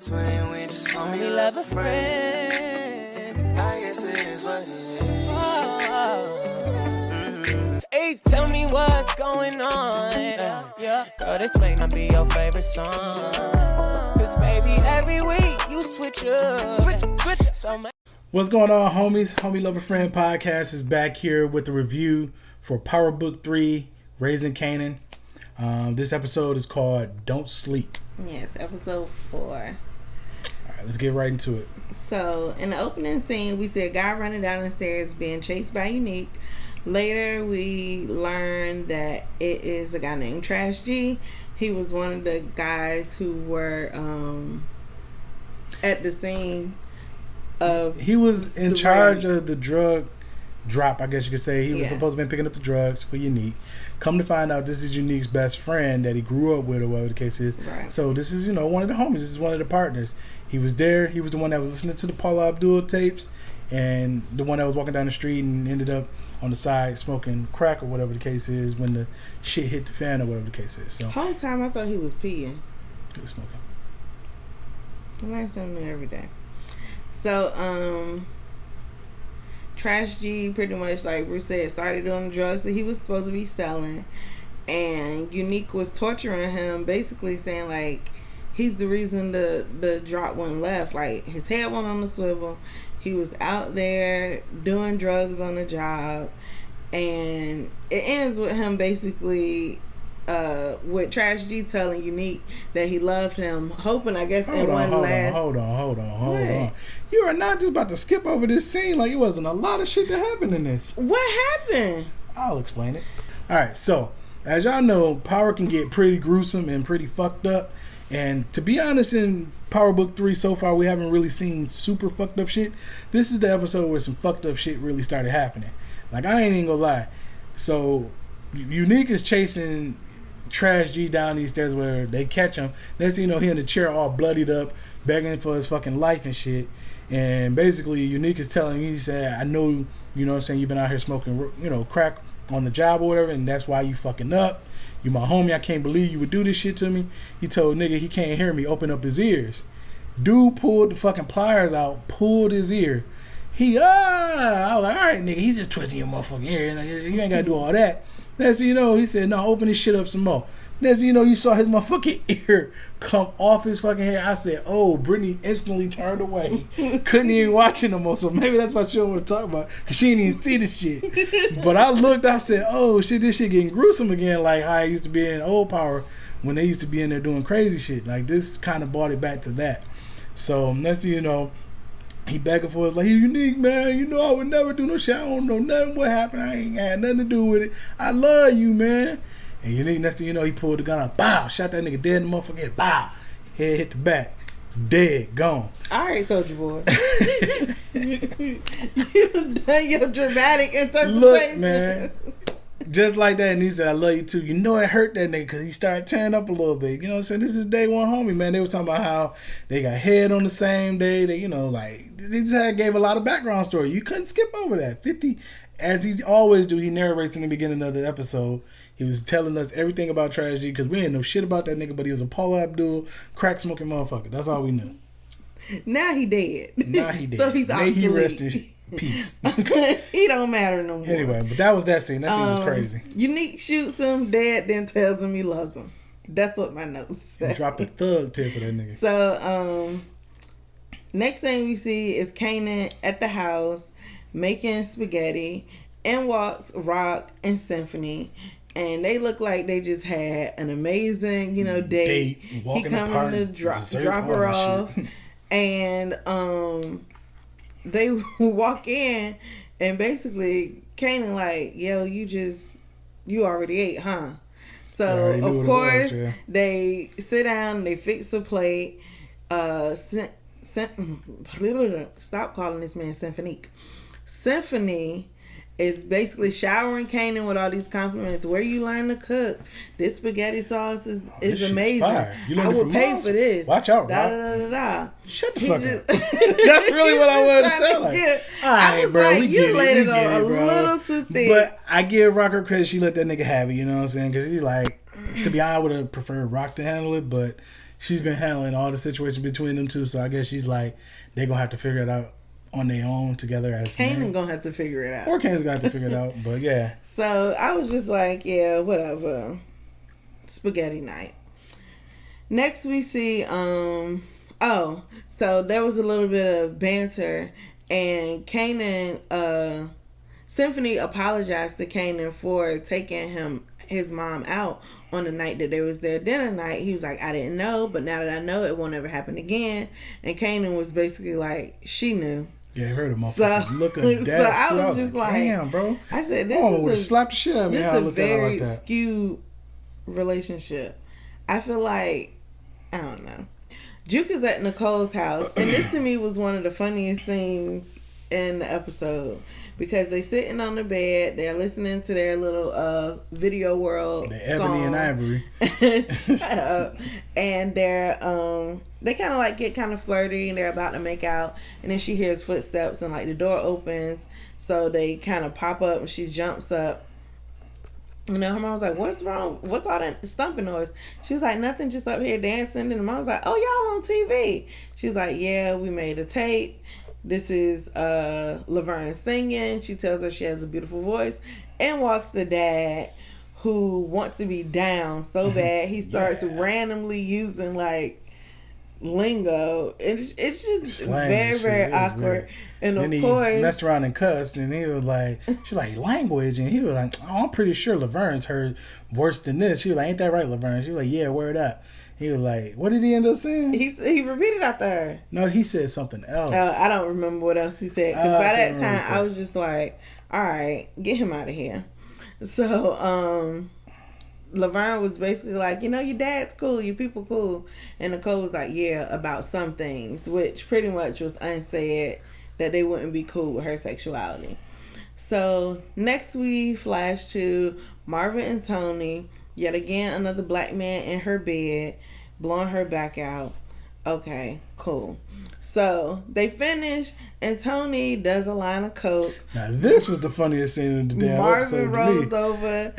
twin, we just call me love a friend. I guess it is what it is. Hey, tell me what's going on. Yeah, girl, this may not be your favorite song. Cause baby, every week you switch up. Switch up. So what's going on, homies? HomieLoverFriend podcast is back here with a review for Power Book 3, Raising Kanan. This episode is called Don't Sleep. Yes, episode 4. All right, let's get right into it. So, in the opening scene, we see a guy running down the stairs being chased by Unique. Later, we learn that it is a guy named Trash G. He was one of the guys who were at the scene of... He was in charge of the drug drop, I guess you could say. He was supposed to be picking up the drugs for Unique. Come to find out, this is Unique's best friend that he grew up with, or whatever the case is. Right. So this is, one of the homies. This is one of the partners. He was there. He was the one that was listening to the Paula Abdul tapes, and the one that was walking down the street and ended up on the side smoking crack, or whatever the case is, when the shit hit the fan, or whatever the case is. So whole time I thought he was peeing. He was smoking. I learn something new every day. So, Trash G pretty much, like Bruce said, started doing the drugs that he was supposed to be selling, and Unique was torturing him, basically saying like he's the reason the drop went left. Like, his head went on the swivel. He was out there doing drugs on the job, and it ends with him basically with Trash G telling Unique that he loved him, hoping, I guess, Hold on. You are not just about to skip over this scene like it wasn't a lot of shit that happened in this. What happened? I'll explain it. Alright, so as y'all know, Power can get pretty gruesome and pretty fucked up. And to be honest, in Power Book 3 so far, we haven't really seen super fucked up shit. This is the episode where some fucked up shit really started happening. Like, I ain't even gonna lie. So Unique is chasing Trash G down these stairs where they catch him. Next thing you know, he in the chair all bloodied up, begging for his fucking life and shit. And basically, Unique is telling me, he said, I know, what I'm saying, you've been out here smoking, crack on the job or whatever, and that's why you fucking up. You my homie, I can't believe you would do this shit to me. He told nigga he can't hear me, open up his ears. Dude pulled the fucking pliers out, pulled his ear. I was like, all right, nigga, he's just twisting your motherfucking ear. You ain't gotta do all that. Next thing you know, he said, no, open this shit up some more. Next thing you know, you saw his motherfucking ear come off his fucking head. I said, oh, Brittany instantly turned away. Couldn't even watch it no more. So maybe that's why she don't want to talk about it, because she didn't even see the shit. But I looked, I said, oh, shit, this shit getting gruesome again, like how I used to be in old Power when they used to be in there doing crazy shit. Like, this kind of brought it back to that. So next thing you know, he begging for us, like, he Unique, man. I would never do no shit. I don't know nothing what happened. I ain't had nothing to do with it. I love you, man. And Unique, next thing you know, he pulled the gun out. Bow! Shot that nigga dead in the motherfucking head. Bow! Head hit the back. Dead. Gone. All right, Soldier Boy. You've done your dramatic interpretation. Look, man. Just like that. And he said, I love you too. It hurt that nigga because he started tearing up a little bit. You know what I'm saying? This is day one homie, man. They were talking about how they got head on the same day. They, they just gave a lot of background story. You couldn't skip over that. 50, as he always do, he narrates in the beginning of the episode. He was telling us everything about Trash G because we didn't know shit about that nigga, but he was a Paula Abdul crack smoking motherfucker. That's all we knew. Now he dead. So he's May obsolete. he rest in peace. He don't matter no more. Anyway, but that was that scene. That scene was crazy. Unique shoots him dead, then tells him he loves him. That's what my notes say. He dropped a thug tip for that nigga. So, next thing we see is Kanan at the house making spaghetti, and walks Rock and Symphony. And they look like they just had an amazing, date. He coming to drop her off. And they walk in, and basically Kanan like, yo, you already ate, huh? So of course they sit down, they fix the plate. Stop calling this man Symphonique. Symphony is basically showering Kanan with all these compliments. Where you learn to cook? This spaghetti sauce is amazing. I will pay for this. Watch out, da. Shut the fuck up. That's really what I wanted to sound like. I was like, you laid it on a little too thick. But I give Rock her credit. She let that nigga have it. You know what I'm saying? Because he's like, to be honest, I would have preferred Rock to handle it, but she's been handling all the situations between them two. So I guess she's like, they're gonna have to figure it out on their own together as Kanan gonna have to figure it out. Or Kanan's gonna have to figure it out. But yeah. So I was just like, yeah, whatever. Spaghetti night. Next we see so there was a little bit of banter, and Kanan Symphony apologized to Kanan for taking his mom out on the night that they was their dinner night. He was like, I didn't know, but now that I know, it won't ever happen again. And Kanan was basically like, she knew. Yeah, I heard a motherfucker look at that. So I was just like, damn, bro. I said, would have slapped the shit out of me. This is a very skewed relationship. I feel like, I don't know. Juke is at Nicole's house, and this to me was one of the funniest scenes in the episode, because they sitting on the bed, they're listening to their little Video World the song. Ebony and Ivory. Shut up. And they're they kind of like get kind of flirty, and they're about to make out, and then she hears footsteps, and like the door opens, so they kind of pop up, and she jumps up. And then her mom was like, what's wrong? What's all that stumping noise? She was like, nothing, just up here dancing. And the mom was like, oh, y'all on TV. She's like, yeah, we made a tape. This is Laverne singing. She tells her she has a beautiful voice, and walks the dad, who wants to be down so bad he starts randomly using like lingo. It's just Slang very, very awkward. Weird. And then of course, he messed around and cussed, and he was like, she's like, language, and he was like, oh, I'm pretty sure Laverne's heard worse than this. She was like, ain't that right, Laverne? She was like, yeah, word up. He was like, what did he end up saying? He repeated after her. No, he said something else. I don't remember what else he said, because by that time I was just like, all right, get him out of here. So Laverne was basically like, your dad's cool, your people cool, and Nicole was like, yeah, about some things, which pretty much was unsaid, that they wouldn't be cool with her sexuality. So next we flash to Marvin and Tony. Yet again, another black man in her bed, blowing her back out. Okay, cool. So they finish, and Tony does a line of coke. Now this was the funniest scene of the damn episode. Marvin rolls over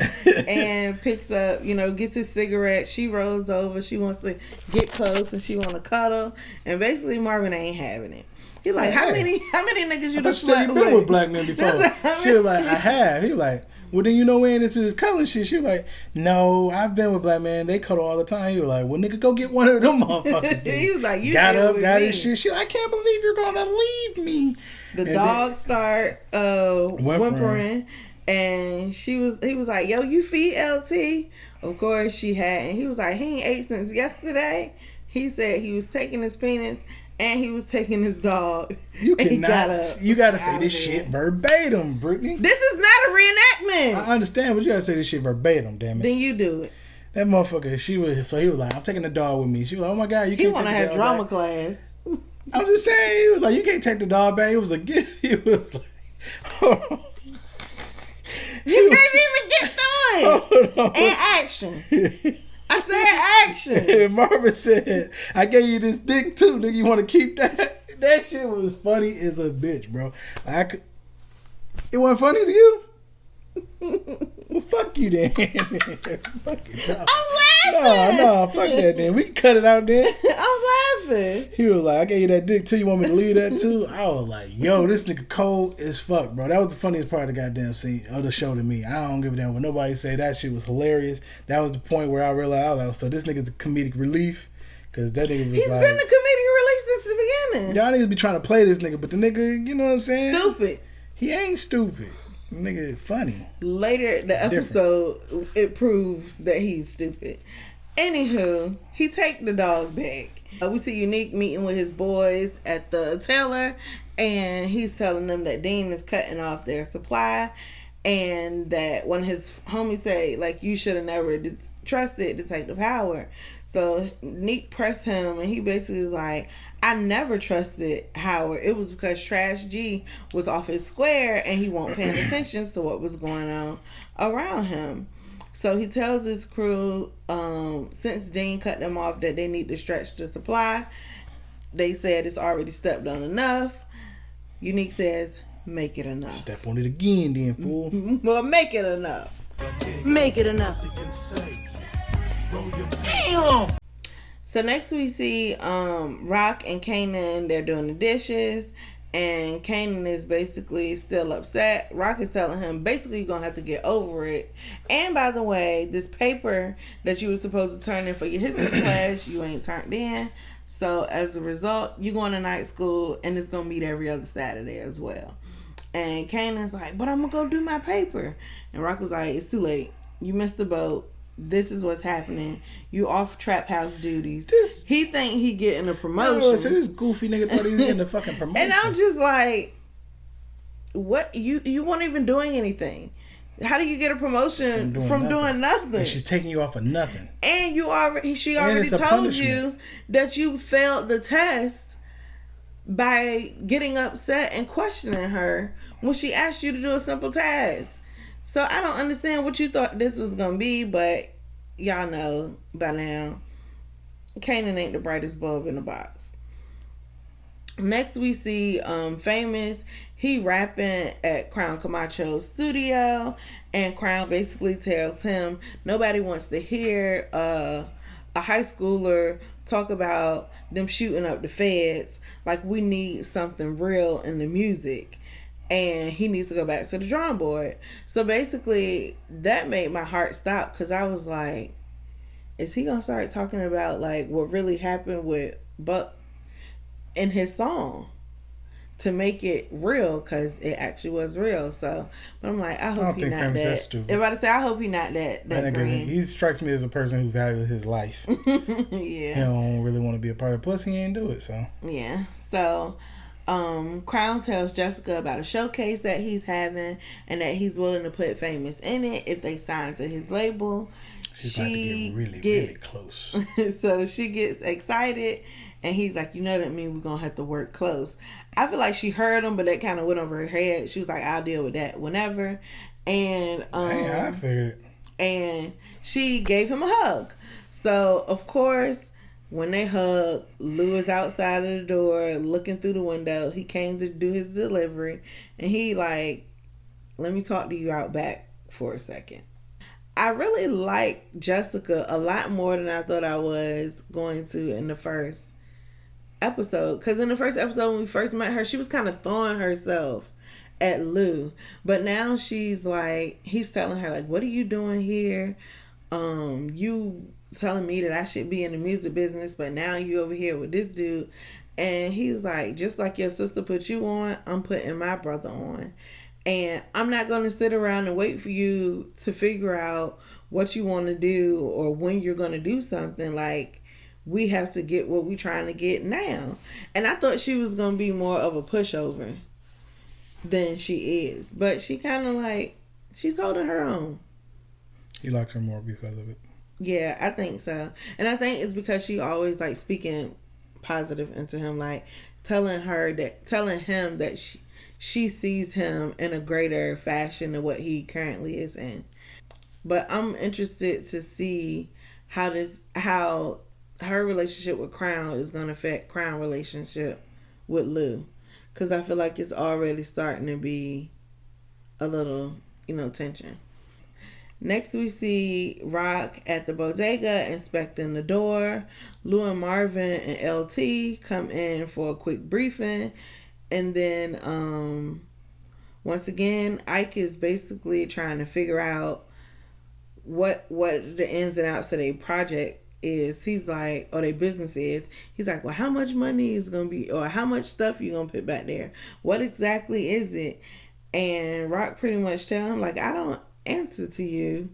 and picks up, gets his cigarette. She rolls over. She wants to get close, and she want to cuddle. And basically, Marvin ain't having it. He's like, how many niggas you done slept with? You been with black men before. She was like, I have. He was like, well, then we ain't into this cuddling shit. She was like, no, I've been with black men. They cuddle all the time. He was like, well, nigga, go get one of them motherfuckers. He was like, you got up, got his shit. She was like, I can't believe you're gonna leave me. The dog start whimpering, and he was like, yo, you feed LT? Of course she had, and he was like, he ain't ate since yesterday. He said he was taking his penis, and he was taking his dog. You cannot. You gotta say this shit verbatim, Brittany. This is not a reenactment. I understand, but you gotta say this shit verbatim, damn it. Then you do it. That motherfucker. He was like, I'm taking the dog with me. She was like, oh my god, you can't. He want to have drama class. I'm just saying. He was like, you can't take the dog back. It was a gift. He was like, you can't even get through it. And action. I said action. And Marvin said, I gave you this dick too, nigga. You want to keep that? That shit was funny as a bitch, bro. It wasn't funny to you? Well, fuck you then. Fuck it. No. I'm laughing. No, fuck that then. We can cut it out then. I'm laughing. He was like, I gave you that dick too. You want me to leave that too? I was like, yo, this nigga cold as fuck, bro. That was the funniest part of the goddamn scene of the show to me. I don't give a damn what nobody say. That shit was hilarious. That was the point where I realized, so this nigga's a comedic relief. Cause that nigga was He's been the comedic relief since the beginning. Y'all niggas be trying to play this nigga, but the nigga, you know what I'm saying? Stupid. He ain't stupid. Nigga funny. Later the episode, it proves that he's stupid. Anywho, he take the dog back. We see Unique meeting with his boys at the Taylor, and he's telling them that Dean is cutting off their supply, and that one of his homies say, like, you should have never trusted Detective Howard. So Neek pressed him, and he basically is like, I never trusted Howard. It was because Trash G was off his square, and he won't paying attention to what was going on around him. So he tells his crew, since Dean cut them off, that they need to stretch the supply. They said it's already stepped on enough. Unique says, make it enough. Step on it again then, fool. Well, make it enough. Make it enough. Damn! So next we see Rock and Kanan. They're doing the dishes. And Kanan is basically still upset. Rock is telling him, basically, you're going to have to get over it. And by the way, this paper that you were supposed to turn in for your history class, you ain't turned in. So as a result, you're going to night school, and it's going to meet every other Saturday as well. And Kanan's like, but I'm going to go do my paper. And Rock was like, it's too late. You missed the boat. This is what's happening. You off trap house duties. He think he getting a promotion. No, so this goofy nigga thought he was getting a fucking promotion. And I'm just like, what? You weren't even doing anything. How do you get a promotion from doing nothing? And she's taking you off of nothing. And she already told you that you failed the test by getting upset and questioning her when she asked you to do a simple task. So I don't understand what you thought this was going to be, but y'all know by now, Kanan ain't the brightest bulb in the box. Next we see Famous. He rapping at Crown Camacho's studio, and Crown basically tells him nobody wants to hear a high schooler talk about them shooting up the feds. Like, we need something real in the music. And he needs to go back to the drawing board. So basically, that made my heart stop, because I was like, is he going to start talking about like what really happened with Buck in his song to make it real? Because it actually was real. So, but I'm like, I hope he's not that. Stupid. Everybody say, I hope he's not that green. He strikes me as a person who values his life. Yeah. He don't really want to be a part of it. Plus, he ain't do it, so. Yeah. So, Crown tells Jessica about a showcase that he's having and that he's willing to put Famous in it if they sign to his label. She's about to get really close. So she gets excited, and he's like, you know that means we're going to have to work close. I feel like she heard him, but that kind of went over her head. She was like, I'll deal with that whenever. And I figured. And she gave him a hug. So, of course, when they hug, Lou is outside of the door looking through the window. He came to do his delivery, and he like, let me talk to you out back for a second. I really like Jessica a lot more than I thought I was going to in the first episode. Because in the first episode, when we first met her, she was kind of throwing herself at Lou. But now she's like, he's telling her, like, what are you doing here? You telling me that I should be in the music business, but now you over here with this dude. And he's like, just like your sister put you on, I'm putting my brother on. And I'm not going to sit around and wait for you to figure out what you want to do or when you're going to do something. Like, we have to get what we're trying to get now. And I thought she was going to be more of a pushover than she is. But she kind of like, she's holding her own. He likes her more because of it. Yeah, I think so. And I think it's because she always like speaking positive into him, like telling him that she sees him in a greater fashion than what he currently is in. But I'm interested to see how her relationship with Crown is going to affect Crown relationship with Lou. Because I feel like it's already starting to be a little, tension. Next we see Rock at the bodega inspecting the door. Lou and Marvin and LT come in for a quick briefing. And then, once again, Ike is basically trying to figure out what the ins and outs of their project is. He's like, or their business is. He's like, well, how much money is going to be, or how much stuff you going to put back there? What exactly is it? And Rock pretty much tell him, like, I don't answer to you.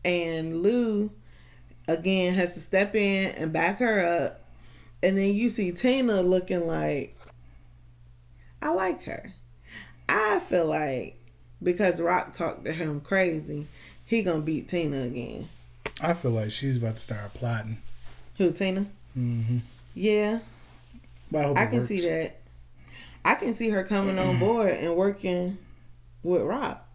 And Lou, again, has to step in and back her up. And then you see Tina looking like, I like her. I feel like because Rock talked to him crazy, he gonna beat Tina again. I feel like she's about to start plotting. Who, Tina? Mm-hmm. Yeah. But I can see that. I can see her coming on board and working with Rock.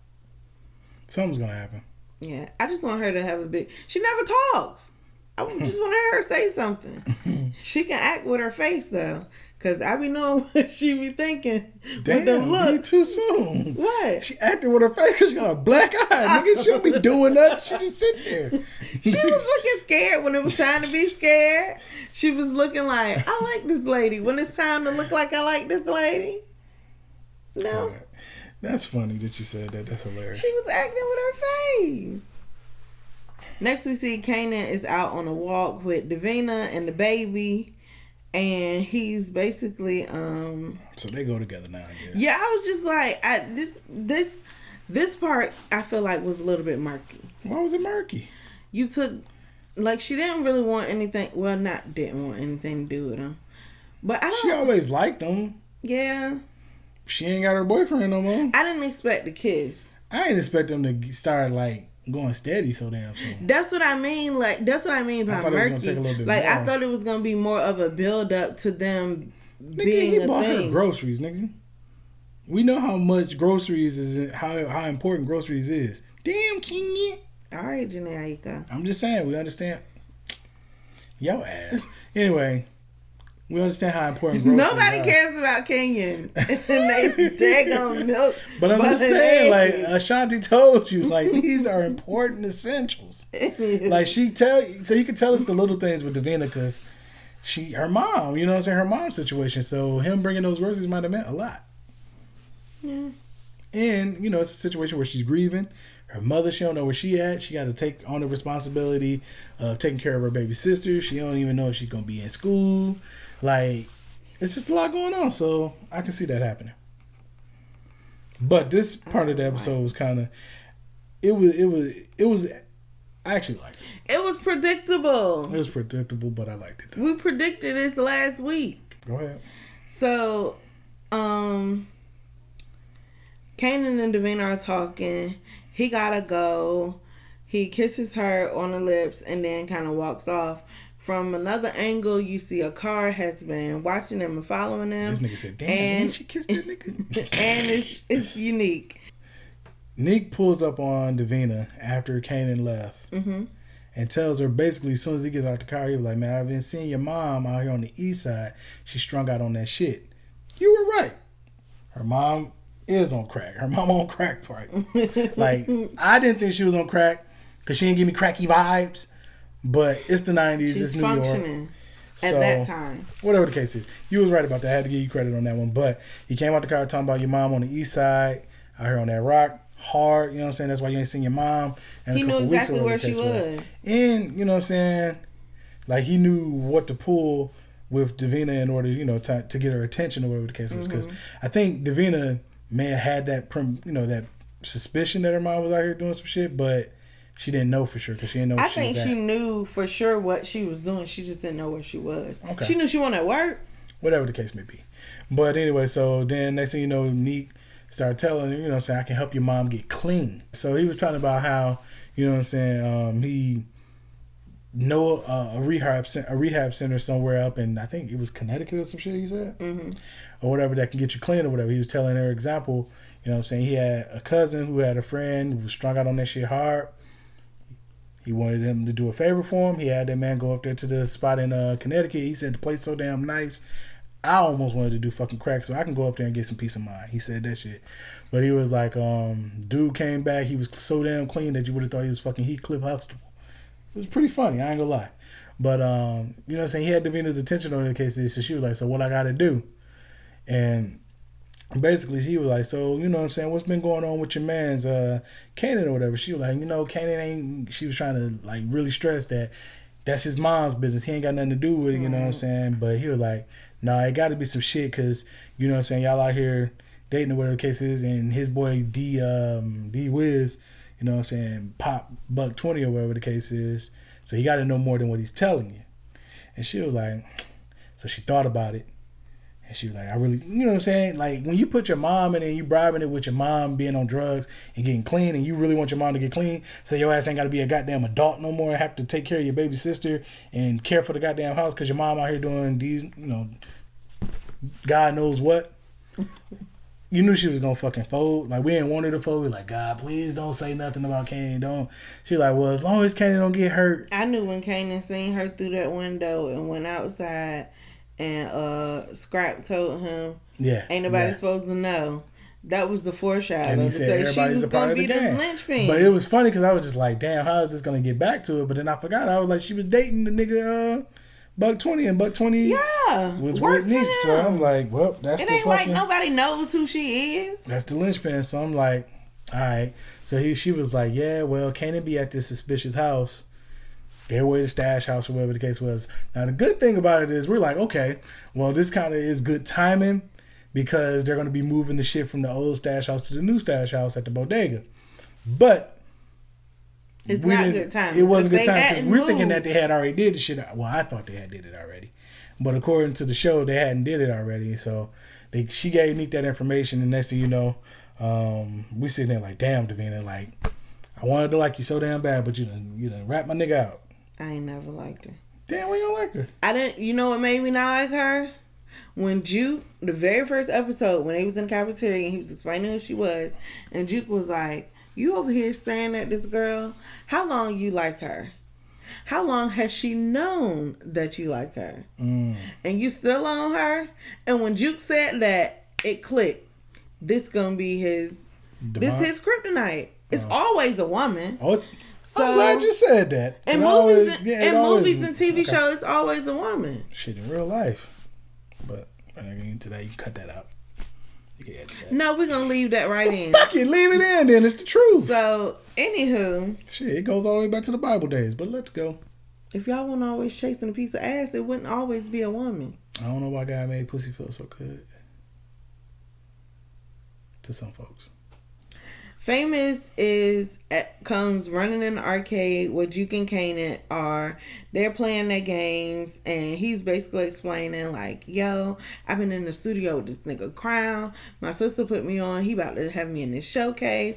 Something's gonna happen. Yeah. I just want her to have a big... She never talks. I just want her to say something. She can act with her face, though. Cause I be knowing what she be thinking. Damn, with the look. be too soon. What? She acted with her face because she got a black eye. Nigga, she don't be doing nothing. She just sit there. She was looking scared when it was time to be scared. She was looking like, I like this lady. When it's time to look like I like this lady. No. Right. That's funny that you said that. That's hilarious. She was acting with her face. Next we see Kanan is out on a walk with Davina and the baby. And he's basically so they go together now, I guess. Yeah, I was just like this part I feel like was a little bit murky. Why was it murky? You took like she didn't really want anything didn't want anything to do with him. But I don't She always liked him. Yeah. She ain't got her boyfriend no more. I didn't expect a kiss. I didn't expect them to start like going steady so damn soon. That's what I mean. Like that's what I mean by murky. Like I thought it was gonna be more of a build up to them being he bought her groceries, nigga. We know how much groceries is how important groceries is. Damn, King. All right, Jamaica. I'm just saying we understand. Yo ass. Anyway, we understand how important groceries Nobody cares about Kenyan. And they gonna milk. But I'm just saying, like Ashanti told you, like these are important essentials. Like she tell you, so you can tell us the little things with Davina because her mom, you know what I'm saying, her mom's situation. So him bringing those groceries might have meant a lot. Yeah. And you know it's a situation where she's grieving. Her mother, she don't know where she at. She got to take on the responsibility of taking care of her baby sister. She don't even know if she's gonna be in school. Like, it's just a lot going on, so I can see that happening. But this part of the episode was kind of, it was. I actually liked it. It was predictable. It was predictable, but I liked it. Though. We predicted this last week. Go ahead. So, Kanan and Davina are talking. He gotta go. He kisses her on the lips and then kind of walks off. From another angle, you see a car has been watching them and following them. This nigga said, damn, she kissed that nigga. And it's unique. Nick pulls up on Davina after Kanan left and tells her basically as soon as he gets out the car, he was like, man, I've been seeing your mom out here on the east side. She's strung out on that shit. You were right. Her mom is on crack. Her mom on crack part. Like, I didn't think she was on crack because she didn't give me cracky vibes. But it's the 90s. She's it's New York. Functioning at that time. Whatever the case is. You was right about that. I had to give you credit on that one. But he came out the car talking about your mom on the east side, out here on that rock, hard. You know what I'm saying? That's why you ain't seen your mom. And he knew exactly where she was. And, you know what I'm saying? Like, he knew what to pull with Davina in order, you know, to get her attention or whatever the case was. Because I think Davina may have had that, that suspicion that her mom was out here doing some shit, but she didn't know for sure because she didn't know. I think she knew for sure what she was doing. She just didn't know where she was. Okay. She knew she wanted to work. Whatever the case may be. But anyway, so then next thing you know, Neek started telling him, you know what I'm saying, I can help your mom get clean. So he was talking about how, you know what I'm saying, he know a rehab center somewhere up in, I think it was Connecticut or some shit he said. Or whatever that can get you clean or whatever. He was telling her example, you know what I'm saying, he had a cousin who had a friend who was strung out on that shit hard. He wanted him to do a favor for him. He had that man go up there to the spot in Connecticut. He said the place so damn nice. I almost wanted to do fucking crack so I can go up there and get some peace of mind. He said that shit. But he was like, dude came back. He was so damn clean that you would have thought he was fucking Heathcliff Huxtable. It was pretty funny. I ain't gonna lie. But, you know what I'm saying? He had Davina's attention on the case. So she was like, so what I got to do? And basically, he was like, so, you know what I'm saying, what's been going on with your man's Kanan or whatever? She was like, you know, Kanan ain't, she was trying to, like, really stress that that's his mom's business. He ain't got nothing to do with it, you know what I'm saying? But he was like, nah, it got to be some shit because, you know what I'm saying, y'all out here dating or whatever the case is, and his boy D Wiz, you know what I'm saying, pop $120 or whatever the case is. So he got to know more than what he's telling you. And she was like, so she thought about it. And she was like, I really, you know what I'm saying? Like, when you put your mom in and you bribing it with your mom being on drugs and getting clean and you really want your mom to get clean, so your ass ain't got to be a goddamn adult no more and have to take care of your baby sister and care for the goddamn house because your mom out here doing these, you know, God knows what. You knew she was going to fucking fold. Like, we didn't want her to fold. We like, God, please don't say nothing about Kanan. Don't. She was like, well, as long as Kanan don't get hurt. I knew when Kanan seen her through that window and went outside and Scrap told him, Yeah. ain't nobody supposed to know. That was the foreshadow. And he said everybody's a part of the game. Linchpin. But it was funny because I was just like, damn, how is this going to get back to it? But then I forgot. I was like, she was dating the nigga Buck 20, and Buck 20 was with Nick. So I'm like, well, that's it the ain't fucking... like nobody knows who she is. That's the linchpin. So I'm like, all right. So she was like, yeah, well, Kanan be at this suspicious house. Their way to stash house or whatever the case was. Now, the good thing about it is we're like, okay, well, this kind of is good timing because they're going to be moving the shit from the old stash house to the new stash house at the bodega. But it's not good timing. It wasn't good timing because we're thinking that they had already did the shit. Well, I thought they had did it already. But according to the show, they hadn't did it already. So she gave Nick that information, and next thing you know, we sitting there like, damn, Davina, like, I wanted to like you so damn bad, but you done rap my nigga out. I ain't never liked her. Damn, why you don't like her? I didn't. You know what made me not like her? When Juke, the very first episode, when they was in the cafeteria and he was explaining who she was, and Juke was like, "You over here staring at this girl? How long you like her? How long has she known that you like her? And you still on her?" And when Juke said that, it clicked. This gonna be his. This his kryptonite. It's always a woman. Oh, it's. So, I'm glad you said that. In movies and TV shows, it's always a woman. Shit, in real life. But when I get into that, you cut that out. You can edit that. No, we're going to leave that right in. Fuck it, leave it in then. It's the truth. So, anywho. Shit, it goes all the way back to the Bible days. But let's go. If y'all weren't always chasing a piece of ass, it wouldn't always be a woman. I don't know why God made pussy feel so good. To some folks. Famous comes running in the arcade where Juke and Kanan are. They're playing their games, and he's basically explaining like, "Yo, I've been in the studio with this nigga Crown. My sister put me on. He about to have me in this showcase.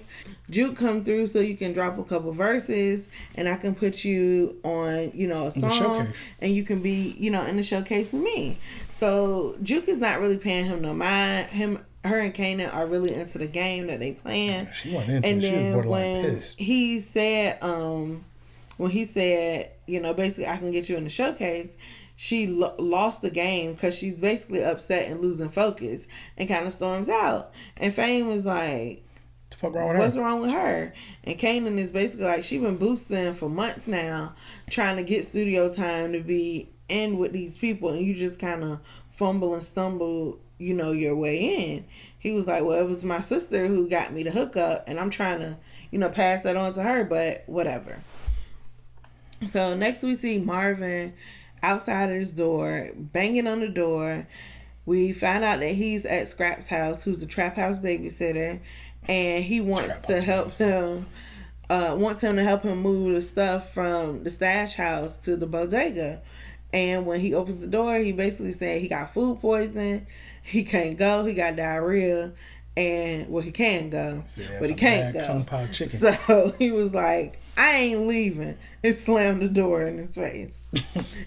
Juke come through so you can drop a couple verses, and I can put you on, a song, and you can be, in the showcase with me." So Juke is not really paying him no mind. Her and Kanan are really into the game that they playing. She wasn't into it. She was borderline pissed. He said, basically I can get you in the showcase, she lost the game because she's basically upset and losing focus and kind of storms out. And Fame was like, the fuck wrong with her? What's wrong with her? And Kanan is basically like, she been boosting for months now, trying to get studio time to be in with these people, and you just kind of fumble and stumble your way in. He was like, well, it was my sister who got me the hookup, and I'm trying to, pass that on to her, but whatever. So next we see Marvin outside of his door, banging on the door. We find out that he's at Scrap's house, who's the trap house babysitter, and he wants to help him, to help him move the stuff from the stash house to the bodega. And when he opens the door, he basically said he got food poisoning. He can't go. He got diarrhea. And, he can go. But he can't go. So he was like, I ain't leaving. And slammed the door in his face.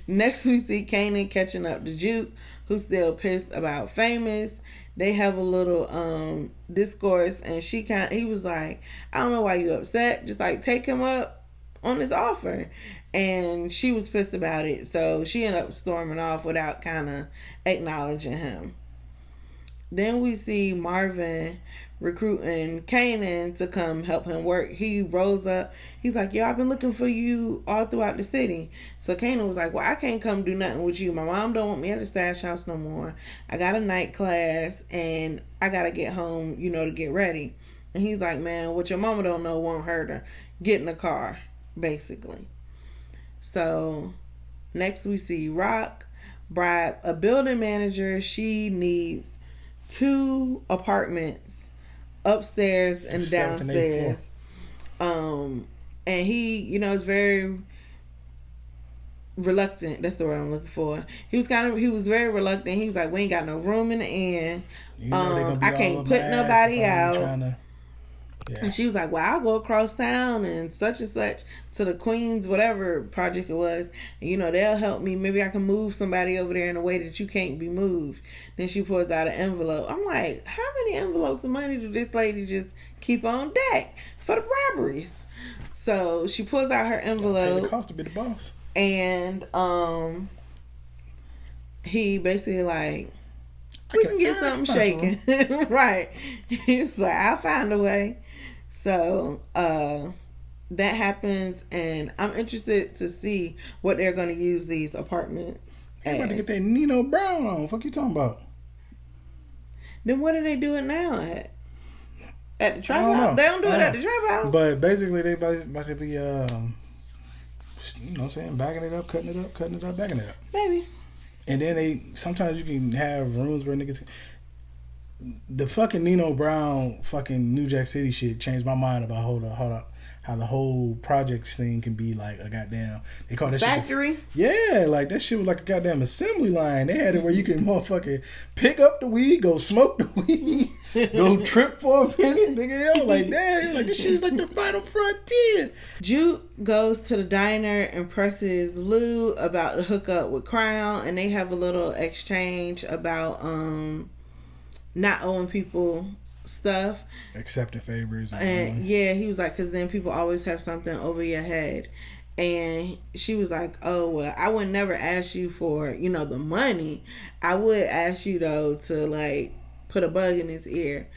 Next we see Kanan catching up to Juke, who's still pissed about Famous. They have a little discourse, and he was like, I don't know why you upset. Just like take him up on his offer. And she was pissed about it, so she ended up storming off without kind of acknowledging him. Then we see Marvin recruiting Kanan to come help him work. He rolls up. He's like, yo, I've been looking for you all throughout the city. So Kanan was like, well, I can't come do nothing with you. My mom don't want me at the stash house no more. I got a night class, and I got to get home, to get ready. And he's like, man, what your mama don't know won't hurt her. Get in the car, basically. So next we see Rock bribe a building manager. She needs 2 apartments, upstairs and downstairs. And he, is very reluctant. That's the word I'm looking for. He was very reluctant. He was like, we ain't got no room in the inn. I can't put nobody out. Yeah. And she was like, well, I'll go across town and such to the Queens, whatever project it was. And, they'll help me. Maybe I can move somebody over there in a way that you can't be moved. Then she pulls out an envelope. I'm like, how many envelopes of money did this lady just keep on deck for the robberies? So she pulls out her envelope. It cost to be the boss. And he basically like, we can get something shaken. Right. He's like, I'll find a way. So that happens, and I'm interested to see what they're going to use these apartments They about to get that Nino Brown on. Fuck you talking about? Then what are they doing now at the trap house? They don't do it at the trap house. But basically, they about to be, you know what I'm saying, backing it up, cutting it up, backing it up. Maybe. And then sometimes you can have rooms where niggas. The fucking Nino Brown fucking New Jack City shit changed my mind about how the whole projects thing can be like a goddamn, they call that factory. Yeah, like that shit was like a goddamn assembly line. They had it where you can motherfucking pick up the weed, go smoke the weed, go trip for a minute, nigga. Yo, like that. Like this shit is like the final frontier. Juke goes to the diner and presses Lou about the hookup with Crown, and they have a little exchange about not owing people stuff, accepting favors, and yeah, he was like, because then people always have something over your head. And she was like, oh well, I would never ask you for the money. I would ask you though to like put a bug in his ear.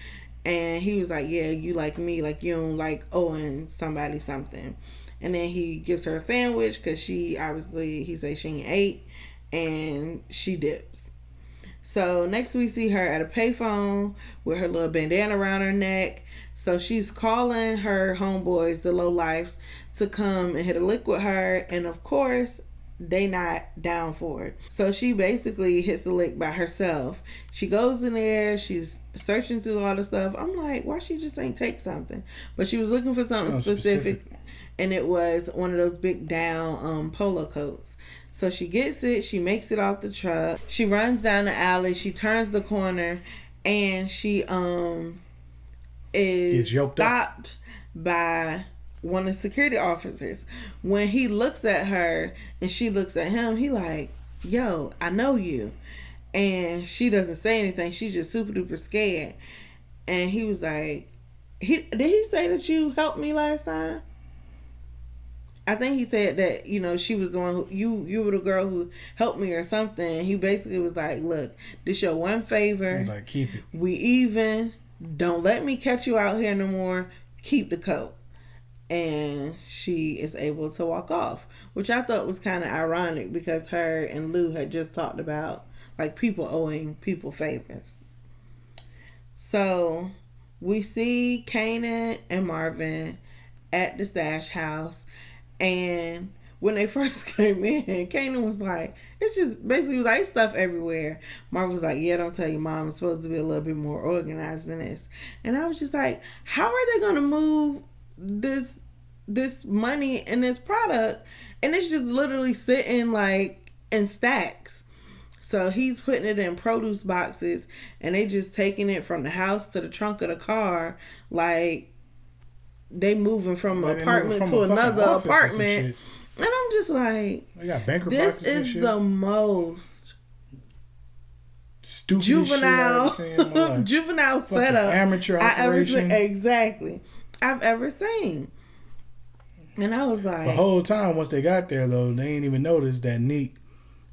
And he was like, yeah, you like me, like you don't like owing somebody something. And then he gives her a sandwich because she obviously, he says she ain't ate, and she dips. So next we see her at a payphone with her little bandana around her neck. So she's calling her homeboys, the lowlifes, to come and hit a lick with her. And of course, they not down for it. So she basically hits the lick by herself. She goes in there. She's searching through all the stuff. I'm like, why she just ain't take something? But she was looking for something specific. And it was one of those big down polo coats. So she gets it. She makes it off the truck. She runs down the alley. She turns the corner, and she is stopped by one of the security officers. When he looks at her and she looks at him, he like, yo, I know you. And she doesn't say anything. She's just super duper scared. And he was like, did he say that you helped me last time? I think he said that, she was the one who, you were the girl who helped me or something. He basically was like, look, this your one favor. Like, keep it. We even. Don't let me catch you out here no more. Keep the coat. And she is able to walk off, which I thought was kind of ironic because her and Lou had just talked about like people owing people favors. So we see Kanan and Marvin at the stash house. And when they first came in, Kanan was like, it's just basically was like stuff everywhere. Marvin was like, yeah, don't tell your mom. It's supposed to be a little bit more organized than this. And I was just like, how are they going to move this money and this product? And it's just literally sitting like in stacks. So he's putting it in produce boxes, and they just taking it from the house to the trunk of the car, like they moving from an apartment to another apartment. And I'm just like, this is the most stupid juvenile juvenile setup amateur operation I've ever seen. And I was like, the whole time once they got there though, they ain't even noticed that Neek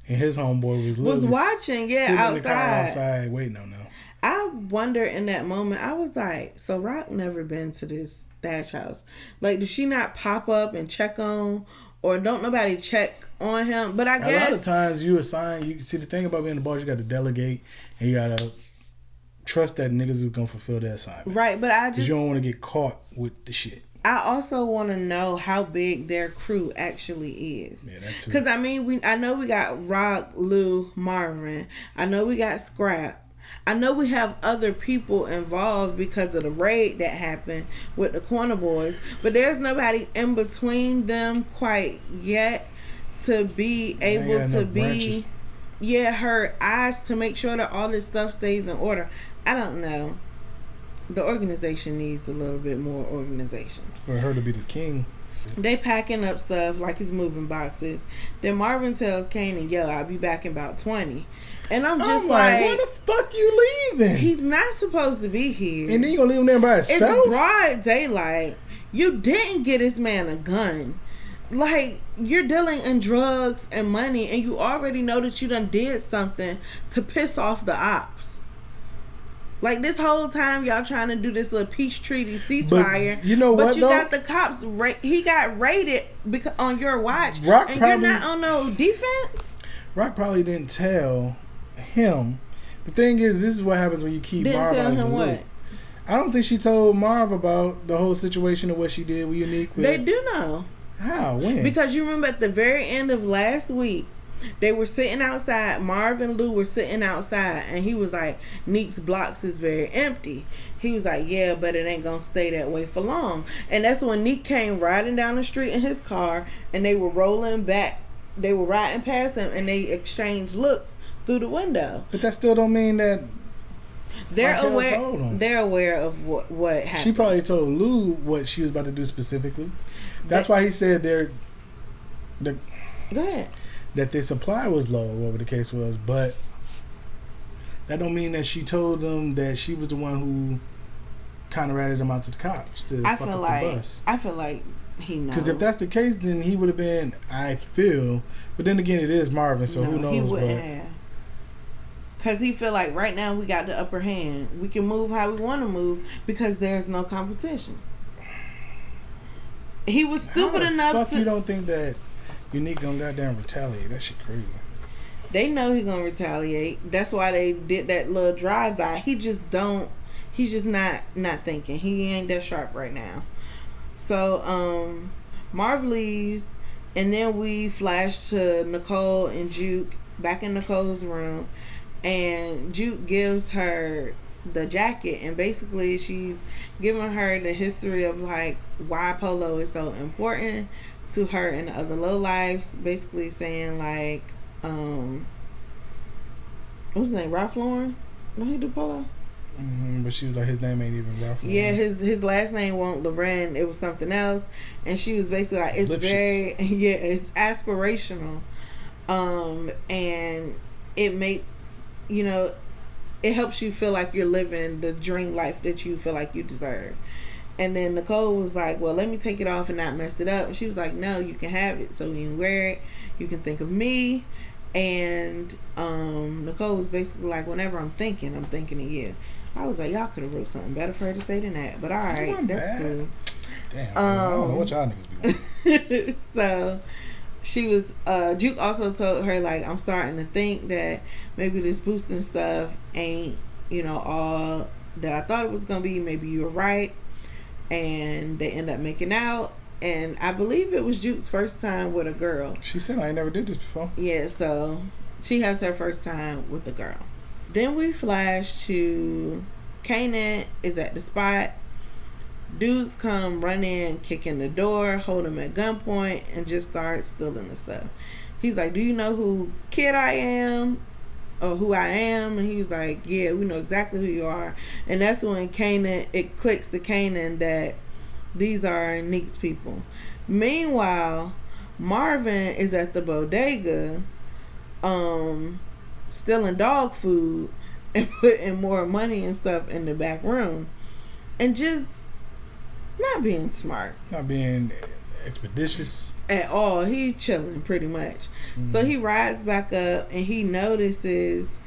and his homeboy was watching, outside. In the car outside waiting on them. I wonder in that moment, I was like, so Rock never been to this stash house. Like, did she not pop up and check on, or don't nobody check on him? But I guess a lot of times you see the thing about being the boss, you got to delegate and you got to trust that niggas is going to fulfill that assignment. Right, but because you don't want to get caught with the shit. I also want to know how big their crew actually is. Yeah, that too. Because I know we got Rock, Lou, Marvin. I know we got Scrap. I know we have other people involved because of the raid that happened with the Corner Boys, but there's nobody in between them quite yet to be able to be, her eyes to make sure that all this stuff stays in order. I don't know. The organization needs a little bit more organization. For her to be the king. They packing up stuff like it's moving boxes. Then Marvin tells Kanan, yo, I'll be back in about 20. And I'm just like, where the fuck you leaving? He's not supposed to be here. And then you gonna leave him there by himself? It's broad daylight. You didn't get this man a gun. Like, you're dealing in drugs and money, and you already know that you done did something to piss off the ops. Like, this whole time, y'all trying to do this little peace treaty ceasefire. But you know what, though? Got the cops, he got raided because on your watch, Rock and probably, you're not on no defense? Rock probably didn't tell him. The thing is, this is what happens when you keep Didn't Marv tell out of him the what? loop. I don't think she told Marv about the whole situation of what she did with Unique. They do know. How? When? Because you remember at the very end of last week, they were sitting outside. Marv and Lou were sitting outside, and he was like, Neek's blocks is very empty. He was like, yeah, but it ain't gonna stay that way for long. And that's when Neek came riding down the street in his car, and they were rolling back. They were riding past him, and they exchanged looks through the window. But that still don't mean that they're Markel aware. told him. They're aware of what happened. She probably told Lou what she was about to do specifically. That's why he said Go ahead. that their supply was low, or whatever the case was. But that don't mean that she told them that she was the one who kind of ratted them out to the cops to I fuck feel up like the bus. I feel like he knows. Because if that's the case, then he would have been. I feel, but then again, it is Marvin, so who knows? He wouldn't have. Because he feel like right now we got the upper hand. We can move how we want to move because there's no competition. He was stupid enough to. You don't think that Unique gonna goddamn retaliate? That shit crazy. They know he gonna retaliate. That's why they did that little drive by. He just don't. He's just not thinking. He ain't that sharp right now. So Marv leaves, and then we flash to Nicole and Juke back in Nicole's room, and Juke gives her the jacket, and basically she's giving her the history of like why polo is so important to her and the other lowlifes. Basically saying like what's his name, Ralph Lauren? Don't he do polo? But she was like, his name ain't even Ralph Lauren. Yeah, his last name won't Loren. It was something else, and she was basically like, it's very it's aspirational, and it makes it helps you feel like you're living the dream life that you feel like you deserve. And then Nicole was like, well, let me take it off and not mess it up. And she was like, no, you can have it. So you can wear it. You can think of me. And Nicole was basically like, whenever I'm thinking of you. I was like, y'all could have wrote something better for her to say than that. But all right, that's cool. Damn, I don't know what y'all niggas be doing. So she was Juke also told her like, I'm starting to think that maybe this boosting stuff ain't all that I thought it was gonna be. Maybe you were right. And they end up making out, and I believe it was Juke's first time with a girl. She said, I ain't never did this before. Yeah, so she has her first time with a girl. Then we flash to Kanan is at the spot. Dudes come running, kicking the door, hold him at gunpoint, and just start stealing the stuff. He's like, do you know who kid I am? Or who I am? And he was like, yeah, we know exactly who you are. And that's when it clicks to Kanan that these are Neek's people. Meanwhile, Marvin is at the bodega stealing dog food and putting more money and stuff in the back room and just not being smart, not being expeditious at all. He chilling pretty much. So he rides back up and he notices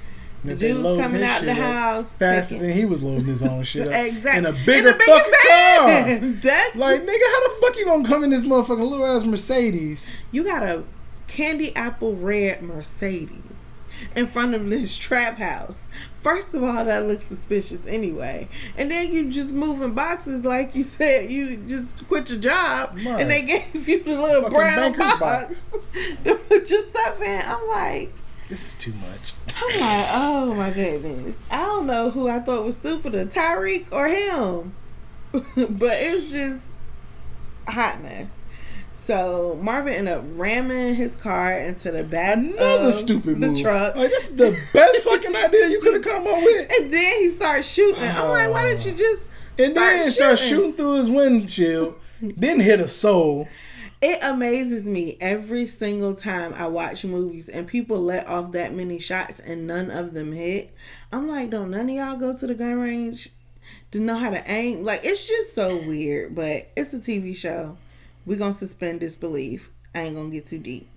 the dude's coming out the house faster than he was loading his own shit up. Exactly. In a bigger fucking car. That's like, nigga, how the fuck you gonna come in this motherfucking little ass Mercedes? You got a candy apple red Mercedes in front of this trap house. First of all, that looks suspicious anyway. And then you just moving boxes like you said. You just quit your job, right. And they gave you the little brown box to put your stuff in. I'm like, this is too much. I'm like, oh my goodness. I don't know who I thought was stupider, Tyreek or him. But it's just a hot mess. So Marvin ended up ramming his car into the back of stupid the move. truck. Like, this is the best fucking idea you could have come up with. And then he starts shooting. I'm like, why didn't you just start shooting through his windshield? Then hit a soul. It amazes me every single time I watch movies and people let off that many shots and none of them hit. I'm like, don't none of y'all go to the gun range to know how to aim? Like, it's just so weird, but it's a TV show. We're going to suspend disbelief. I ain't gonna get too deep.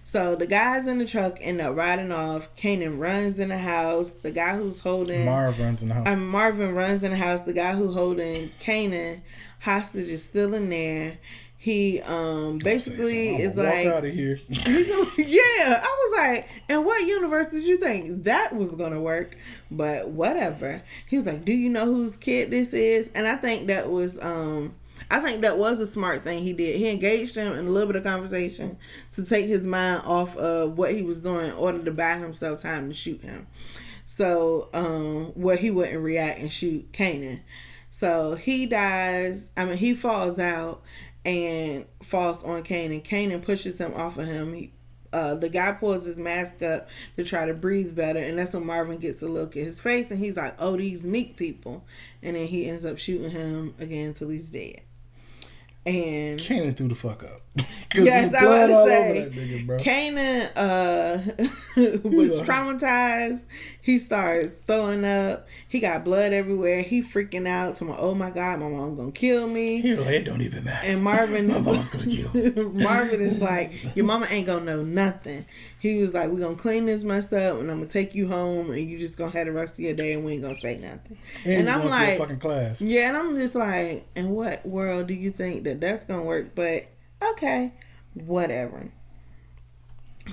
So the guys in the truck end up riding off. Kanan runs in the house. The guy who's holding Marvin runs in the house. Marvin runs in the house. The guy who holding Kanan hostage is still in there. He basically is like, walk out of here. Yeah, I was like, in what universe did you think that was gonna work? But whatever. He was like, do you know whose kid this is? And I think that was a smart thing he did. He engaged him in a little bit of conversation to take his mind off of what he was doing in order to buy himself time to shoot him. So where he wouldn't react and shoot Kanan. So he dies. He falls out and falls on Kanan. Kanan pushes him off of him. The guy pulls his mask up to try to breathe better, and that's when Marvin gets a look at his face, and he's like, oh, these meek people. And then he ends up shooting him again until he's dead. And Kanan threw the fuck up. Yes, I was about to say, nigga, bro. Kanan was traumatized. He starts throwing up. He got blood everywhere. He freaking out. To oh my God, my mom's gonna kill me. He like, it don't even matter. And Marvin, my mom's gonna kill me. Marvin is like, your mama ain't gonna know nothing. He was like, we're gonna clean this mess up, and I'm gonna take you home, and you just gonna have the rest of your day, and we ain't gonna say nothing. And I'm like, to your fucking class. Yeah, and I'm just like, in what world do you think that's gonna work? But okay, whatever.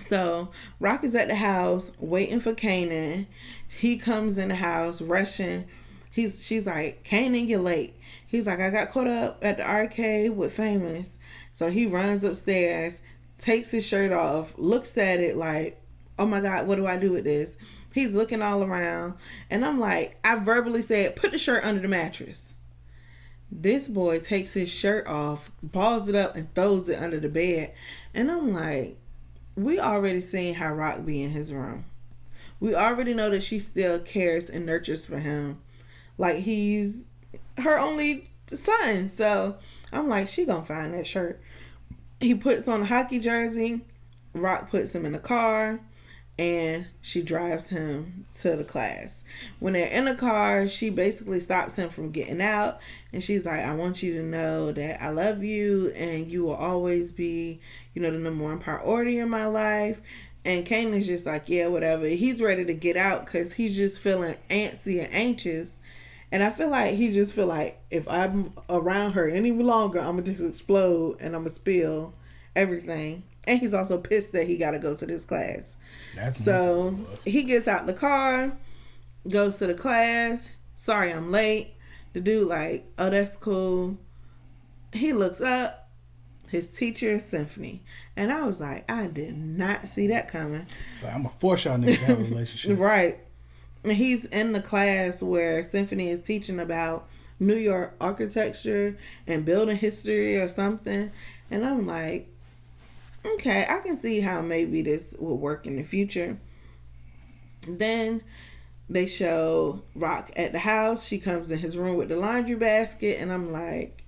So Rock is at the house waiting for Kanan. He comes in the house rushing. She's like, Kanan, you're late. He's like, I got caught up at the arcade with Famous. So he runs upstairs, takes his shirt off, looks at it like, oh my God, what do I do with this? He's looking all around, and I'm like, I verbally said, put the shirt under the mattress. This boy takes his shirt off, balls it up, and throws it under the bed. And I'm like, we already seen how Rock be in his room. We already know that she still cares and nurtures for him. Like he's her only son. So I'm like, she gonna find that shirt. He puts on a hockey jersey. Rock puts him in the car. And she drives him to the class. When they're in the car, she basically stops him from getting out. And she's like, I want you to know that I love you. And you will always be, the number one priority in my life. And Kanan's just like, yeah, whatever. He's ready to get out because he's just feeling antsy and anxious. And I feel like he just feel like if I'm around her any longer, I'm going to just explode and I'm going to spill everything. And he's also pissed that he got to go to this class. So he gets out the car, goes to the class. Sorry, I'm late. The dude like, oh, that's cool. He looks up. His teacher, Symphony. And I was like, I did not see that coming. So I'm going to force y'all niggas to have a relationship. Right. And he's in the class where Symphony is teaching about New York architecture and building history or something. And I'm like, okay, I can see how maybe this will work in the future. Then they show Rock at the house. She comes in his room with the laundry basket. And I'm like,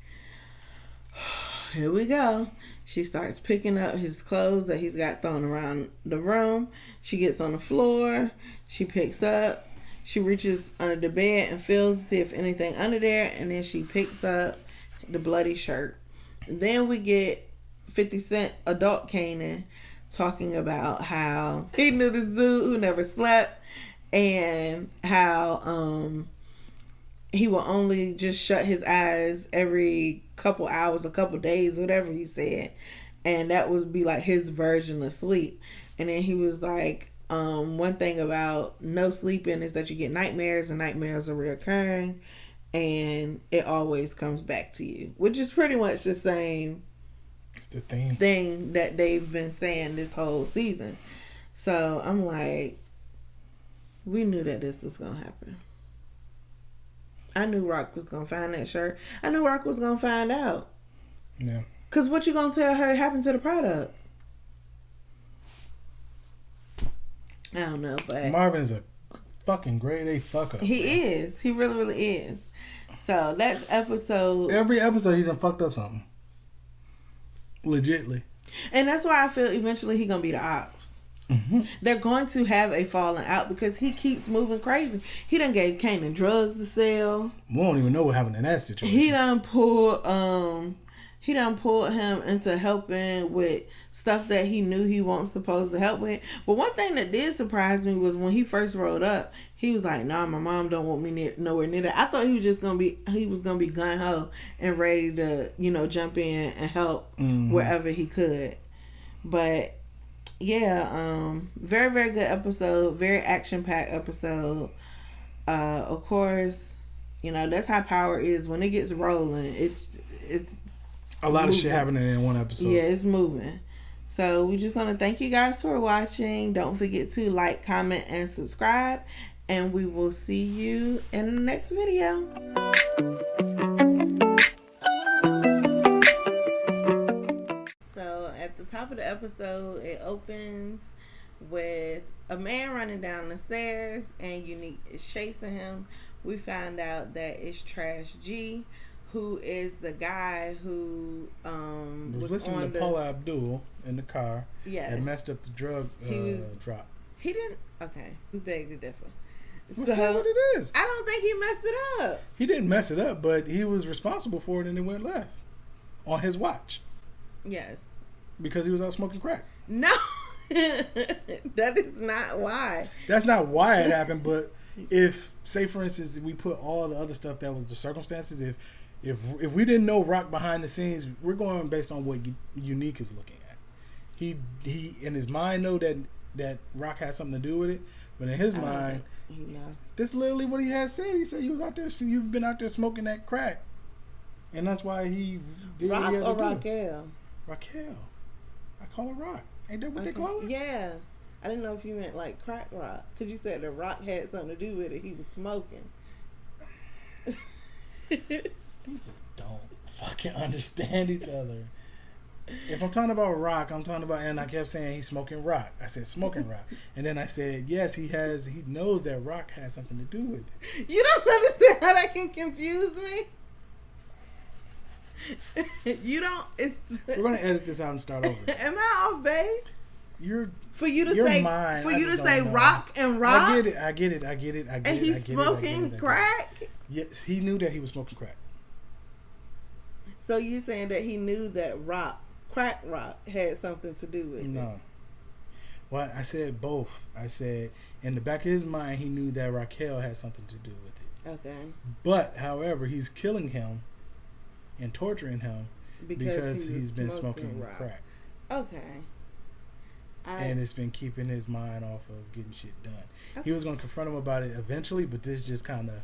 here we go. She starts picking up his clothes that he's got thrown around the room. She gets on the floor. She picks up. She reaches under the bed and feels to see if anything under there. And then she picks up the bloody shirt. Then we get 50 Cent adult Kanan talking about how he knew the zoo who never slept and how he will only just shut his eyes every couple hours, a couple days, whatever he said, and that would be like his version of sleep. And then he was like, one thing about no sleeping is that you get nightmares, and nightmares are reoccurring, and it always comes back to you, which is pretty much the same thing that they've been saying this whole season. So I'm like, we knew that this was gonna happen. I knew Rock was gonna find that shirt. I knew Rock was gonna find out. Yeah. Cause what you gonna tell her happened to the product? I don't know, but Marvin's a fucking grade A fuck up. He is. He really, really is. So that's episode. Every episode he done fucked up something. Legitly. And that's why I feel eventually he gonna be the ops. Mm-hmm. They're going to have a falling out because he keeps moving crazy. He done gave Kanan drugs to sell. We don't even know what happened in that situation. He done pulled he done pulled him into helping with stuff that he knew he wasn't supposed to help with. But one thing that did surprise me was when he first rolled up, he was like, "Nah, my mom don't want me nowhere near that." I thought he was just gonna be gun ho and ready to, you know, jump in and help wherever he could. But yeah, very, very good episode, very action packed episode. Of course, you know, that's how Power is. When it gets rolling, it's a lot moving. of shit happening in one episode. Yeah, it's moving. So we just want to thank you guys for watching. Don't forget to like, comment, and subscribe. And we will see you in the next video. So at the top of the episode, it opens with a man running down the stairs and Unique is chasing him. We find out that it's Trash G, who is the guy who was listening to Paula Abdul in the car. Yes. And messed up the drug drop. He didn't. Okay, we beg to differ. Well, so what it is. I don't think he messed it up. He didn't mess it up, but he was responsible for it, and it went left on his watch. Yes. Because he was out smoking crack. No, that is not why. That's not why it happened. But if, say, for instance, we put all the other stuff that was the circumstances, if we didn't know Rock behind the scenes, we're going based on what Unique is looking at. He in his mind know that Rock has something to do with it, but in his mind, that's literally what he had said. He said he was out there. You've been out there smoking that crack, and that's why he did Rock what he had or to do. Raquel? Raquel. I call her Rock. Ain't that what they call her? Yeah. I didn't know if you meant like crack rock, because you said the Rock had something to do with it. He was smoking. We just don't fucking understand each other. If I'm talking about Rock, I'm talking about, and I kept saying he's smoking rock. I said smoking rock, and then I said yes, he knows that Rock has something to do with it. You don't understand how that can confuse me. You don't. We're gonna edit this out and start over. Am I off base? For you to say Rock and Rock. I get it. And he's smoking crack. Yes, he knew that he was smoking crack. So you're saying that he knew that crack rock had something to do with it? No. Well, I said both. I said in the back of his mind, he knew that Raquel had something to do with it. Okay. But, however, he's killing him and torturing him because he's been smoking crack. Okay. And it's been keeping his mind off of getting shit done. Okay. He was going to confront him about it eventually, but this just kind of